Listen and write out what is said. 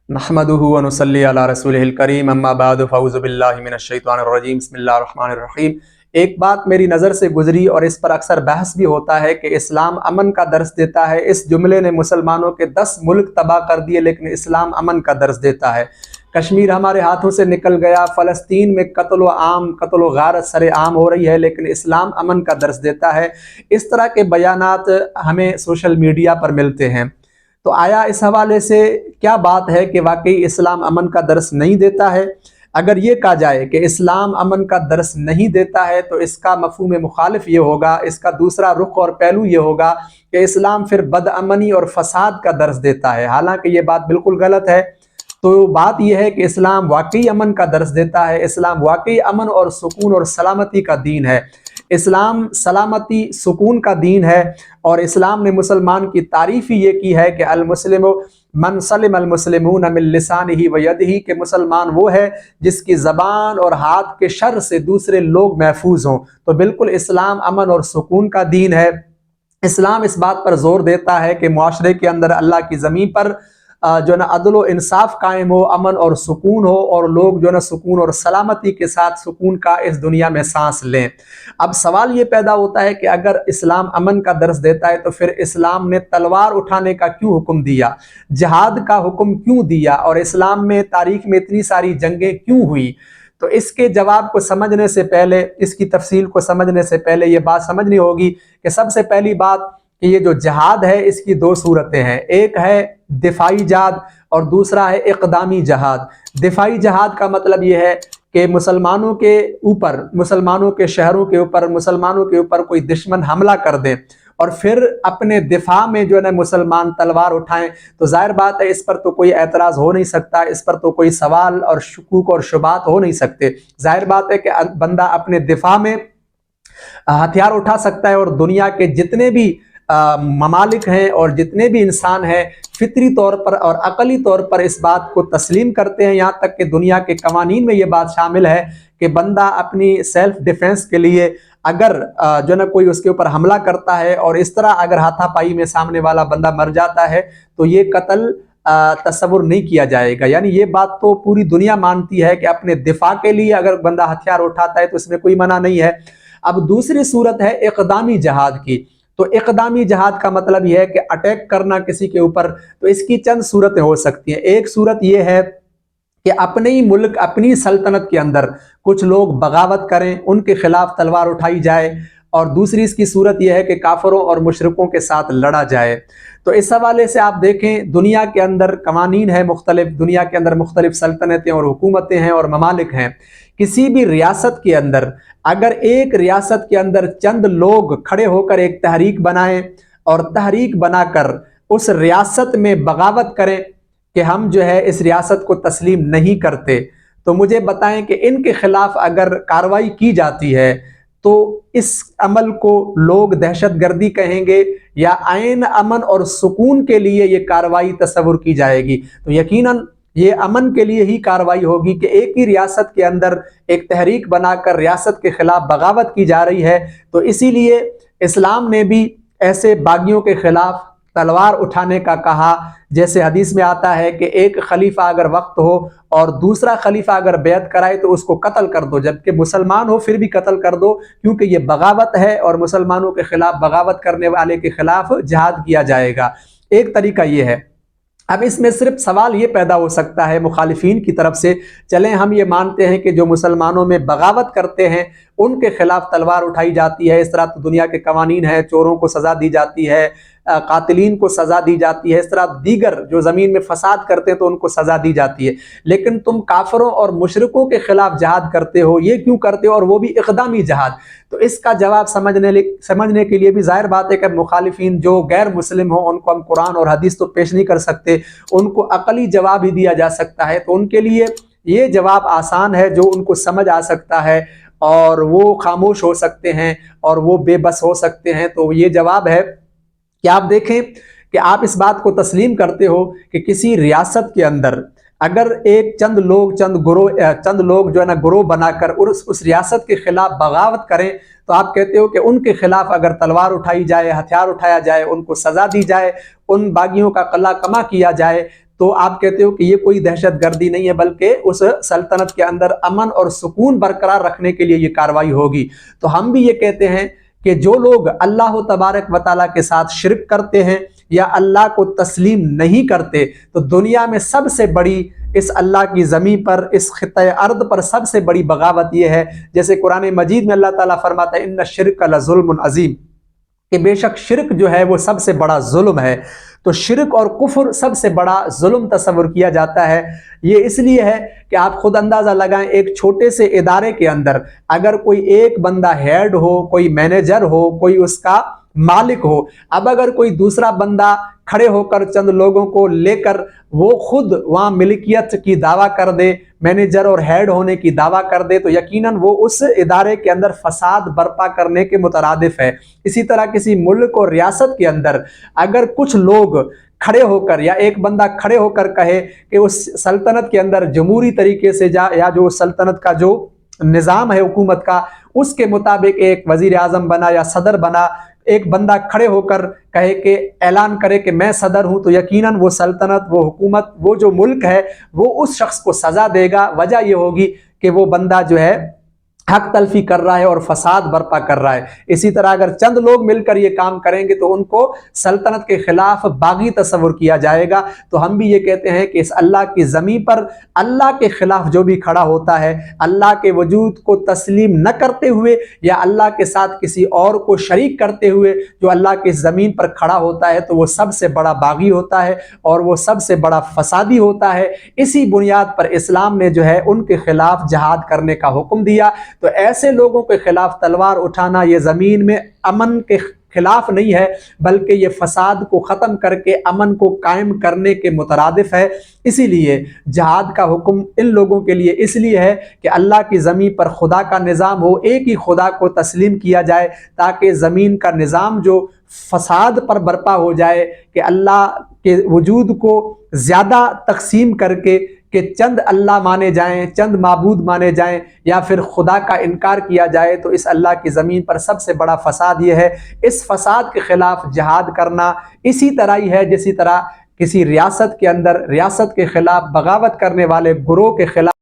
नहमदुहु व नुसल्ली अला रसूलिहिल करीम अम्मा बाद फ़अऊज़ु बिल्लाहि मिनश शैतानिर रजीम बिस्मिल्लाहिर रहमानिर रहीम। एक बात मेरी नज़र से गुजरी और इस पर अक्सर बहस भी होता है कि इस्लाम अमन का दर्स देता है। इस जुमले ने मुसलमानों के 10 मुल्क तबाह कर दिए, लेकिन इस्लाम अमन का दर्स देता है। कश्मीर हमारे हाथों से निकल गया, फ़लस्तीन में कत्ल गारत सरे आम हो रही है, लेकिन इस्लाम अमन का दर्स देता है। इस तरह के बयानात हमें सोशल मीडिया पर मिलते हैं। तो आया इस हवाले से क्या बात है कि वाकई इस्लाम अमन का दर्स नहीं देता है? अगर ये कहा जाए कि इस्लाम अमन का दर्स नहीं देता है तो इसका मफ़हूम मुखालिफ ये होगा, इसका दूसरा रुख और पहलू ये होगा कि इस्लाम फिर बदअमनी और फसाद का दर्स देता है। हालांकि ये बात बिल्कुल गलत है। तो बात यह है कि इस्लाम वाकई अमन का दर्स देता है। इस्लाम वाकई अमन और सुकून और सलामती का दीन है। इस्लाम सलामती सुकून का दीन है। और इस्लाम ने मुसलमान की तारीफ़ ही ये की है कि अल-मुस्लिमु मन सलिमल मुस्लिमून मिन लिसानिही व यदिही, कि मुसलमान वो है जिसकी ज़बान और हाथ के शर से दूसरे लोग महफूज हों। तो बिल्कुल इस्लाम अमन और सुकून का दीन है। इस्लाम इस बात पर जोर देता है कि मुआशरे के अंदर अल्लाह की ज़मीन पर जो है ना अदल व इंसाफ कायम हो, अमन और सुकून हो, और लोग जो है ना सुकून और सलामती के साथ सुकून का इस दुनिया में सांस लें। अब सवाल ये पैदा होता है कि अगर इस्लाम अमन का दर्स देता है तो फिर इस्लाम ने तलवार उठाने का क्यों हुक्म दिया, जिहाद का हुक्म क्यों दिया, और इस्लाम में तारीख में इतनी सारी जंगें क्यों हुई? तो इसके जवाब को समझने से पहले, इसकी तफसील को समझने से पहले ये बात समझनी होगी कि सबसे पहली बात कि ये जो जिहाद है इसकी दो सूरतें हैं। एक है दिफाई जिहाद और दूसरा है इक़दामी जिहाद। दिफाई जिहाद का मतलब ये है कि मुसलमानों के ऊपर, मुसलमानों के शहरों के ऊपर, मुसलमानों के ऊपर कोई दुश्मन हमला कर दे और फिर अपने दिफा में जो है ना मुसलमान तलवार उठाएं, तो जाहिर बात है इस पर तो कोई एतराज़ हो नहीं सकता, इस पर तो कोई सवाल और शुकूक और शुबात हो नहीं सकते। जाहिर बात है कि बंदा अपने दिफा में हथियार उठा सकता है, और दुनिया के जितने भी ममालिक हैं और जितने भी इंसान हैं फितरी तौर पर और अकली तौर पर इस बात को तस्लीम करते हैं। यहाँ तक कि दुनिया के कवानीन में ये बात शामिल है कि बंदा अपनी सेल्फ डिफेंस के लिए अगर जो ना कोई उसके ऊपर हमला करता है और इस तरह अगर हाथापाई में सामने वाला बंदा मर जाता है तो ये कत्ल तस्वुर नहीं किया जाएगा। यानी ये बात तो पूरी दुनिया मानती है कि अपने दिफा के लिए अगर बंदा हथियार उठाता है तो इसमें कोई मना नहीं है। अब दूसरी सूरत है इक़दामी जिहाद की। तो इक़दामी जिहाद का मतलब यह है कि अटैक करना किसी के ऊपर। तो इसकी चंद सूरतें हो सकती हैं। एक सूरत यह है कि अपने ही मुल्क, अपनी सल्तनत के अंदर कुछ लोग बगावत करें, उनके खिलाफ तलवार उठाई जाए। और दूसरी इसकी सूरत यह है कि काफरों और मुशरिकों के साथ लड़ा जाए। तो इस हवाले से आप देखें दुनिया के अंदर कवानीन है मुख्तलिफ, दुनिया के अंदर मुख्तलिफ सल्तनतें और हुकूमतें हैं और ममालिक हैं। किसी भी रियासत के अंदर अगर एक रियासत के अंदर चंद लोग खड़े होकर एक तहरीक बनाएं और तहरीक बनाकर उस रियासत में बगावत करें कि हम जो है इस रियासत को तस्लीम नहीं करते, तो मुझे बताएं कि इनके खिलाफ अगर कार्रवाई की जाती है तो इस अमल को लोग दहशतगर्दी कहेंगे या आइन अमन और सुकून के लिए ये कार्रवाई तस्वुर की जाएगी? तो यकीनन ये अमन के लिए ही कार्रवाई होगी कि एक ही रियासत के अंदर एक तहरीक बनाकर रियासत के खिलाफ बगावत की जा रही है। तो इसीलिए इस्लाम ने भी ऐसे बागियों के खिलाफ तलवार उठाने का कहा। जैसे हदीस में आता है कि एक खलीफा अगर वक्त हो और दूसरा खलीफा अगर बैत कराए तो उसको कत्ल कर दो, जबकि मुसलमान हो फिर भी कत्ल कर दो, क्योंकि ये बगावत है और मुसलमानों के खिलाफ, बगावत करने वाले के खिलाफ जिहाद किया जाएगा। एक तरीका ये है। अब इसमें सिर्फ सवाल ये पैदा हो सकता है मुखालिफिन की तरफ से, चलें हम ये मानते हैं कि जो मुसलमानों में बगावत करते हैं उनके खिलाफ तलवार उठाई जाती है, इस तरह तो दुनिया के कवानीन हैं, चोरों को सज़ा दी जाती है, कातिलीन को सज़ा दी जाती है, इस तरह दीगर जो ज़मीन में फसाद करते हैं तो उनको सज़ा दी जाती है। लेकिन तुम काफरों और मुशरिकों के खिलाफ जिहाद करते हो, ये क्यों करते हो, और वो भी इक़दामी जिहाद? तो इसका जवाब समझने के लिए भी जाहिर बात है कि मुखालिफिन जो गैर मुस्लिम हो उनको हम कुरान और हदीस तो पेश नहीं कर सकते, उनको अक़ली जवाब ही दिया जा सकता है। तो उनके लिए ये जवाब आसान है जो उनको समझ आ सकता है, और वो खामोश हो सकते हैं और वो बेबस हो सकते हैं। तो ये जवाब है कि आप देखें कि आप इस बात को तस्लीम करते हो कि किसी रियासत के अंदर अगर एक चंद लोग जो है ना गुरोह बनाकर उस रियासत के खिलाफ बगावत करें, तो आप कहते हो कि उनके खिलाफ अगर तलवार उठाई जाए, हथियार उठाया जाए, उनको सज़ा दी जाए, उन बागियों का कला कमा किया जाए, تو آپ کہتے ہو کہ یہ کوئی دہشت گردی نہیں ہے بلکہ اس سلطنت کے اندر امن اور سکون برقرار رکھنے کے لیے یہ کارروائی ہوگی۔ تو ہم بھی یہ کہتے ہیں کہ جو لوگ اللہ تبارک و تعالیٰ کے ساتھ شرک کرتے ہیں یا اللہ کو تسلیم نہیں کرتے، تو دنیا میں سب سے بڑی اس اللہ کی زمین پر، اس خطۂ ارض پر سب سے بڑی بغاوت یہ ہے، جیسے قرآن مجید میں اللہ تعالیٰ فرماتا ہے ان الشرک لظلم عظیم، کہ بے شک شرک جو ہے وہ سب سے بڑا ظلم ہے۔ تو شرک اور کفر سب سے بڑا ظلم تصور کیا جاتا ہے۔ یہ اس لیے ہے کہ آپ خود اندازہ لگائیں، ایک چھوٹے سے ادارے کے اندر اگر کوئی ایک بندہ ہیڈ ہو، کوئی مینیجر ہو، کوئی اس کا مالک ہو، اب اگر کوئی دوسرا بندہ کھڑے ہو کر چند لوگوں کو لے کر وہ خود وہاں ملکیت کی دعویٰ کر دے، مینیجر اور ہیڈ ہونے کی دعویٰ کر دے، تو یقیناً وہ اس ادارے کے اندر فساد برپا کرنے کے مترادف ہے۔ اسی طرح کسی ملک اور ریاست کے اندر اگر کچھ لوگ کھڑے ہو کر یا ایک بندہ کھڑے ہو کر کہے کہ اس سلطنت کے اندر جمہوری طریقے سے یا جو سلطنت کا جو نظام ہے حکومت کا، اس کے مطابق ایک وزیر اعظم بنا یا صدر بنا، ایک بندہ کھڑے ہو کر کہے کہ اعلان کرے کہ میں صدر ہوں، تو یقیناً وہ سلطنت، وہ حکومت، وہ جو ملک ہے وہ اس شخص کو سزا دے گا۔ وجہ یہ ہوگی کہ وہ بندہ جو ہے حق تلفی کر رہا ہے اور فساد برپا کر رہا ہے۔ اسی طرح اگر چند لوگ مل کر یہ کام کریں گے تو ان کو سلطنت کے خلاف باغی تصور کیا جائے گا۔ تو ہم بھی یہ کہتے ہیں کہ اس اللہ کی زمین پر اللہ کے خلاف جو بھی کھڑا ہوتا ہے، اللہ کے وجود کو تسلیم نہ کرتے ہوئے یا اللہ کے ساتھ کسی اور کو شریک کرتے ہوئے جو اللہ کی زمین پر کھڑا ہوتا ہے، تو وہ سب سے بڑا باغی ہوتا ہے اور وہ سب سے بڑا فسادی ہوتا ہے۔ اسی بنیاد پر اسلام نے جو ہے ان کے خلاف جہاد کرنے کا حکم دیا۔ تو ایسے لوگوں کے خلاف تلوار اٹھانا یہ زمین میں امن کے خلاف نہیں ہے، بلکہ یہ فساد کو ختم کر کے امن کو قائم کرنے کے مترادف ہے۔ اسی لیے جہاد کا حکم ان لوگوں کے لیے اس لیے ہے کہ اللہ کی زمین پر خدا کا نظام ہو، ایک ہی خدا کو تسلیم کیا جائے، تاکہ زمین کا نظام جو فساد پر برپا ہو جائے، کہ اللہ کے وجود کو زیادہ تقسیم کر کے کہ چند اللہ مانے جائیں، چند معبود مانے جائیں، یا پھر خدا کا انکار کیا جائے، تو اس اللہ کی زمین پر سب سے بڑا فساد یہ ہے۔ اس فساد کے خلاف جہاد کرنا اسی طرح ہی ہے جسی طرح کسی ریاست کے اندر ریاست کے خلاف بغاوت کرنے والے گروہ کے خلاف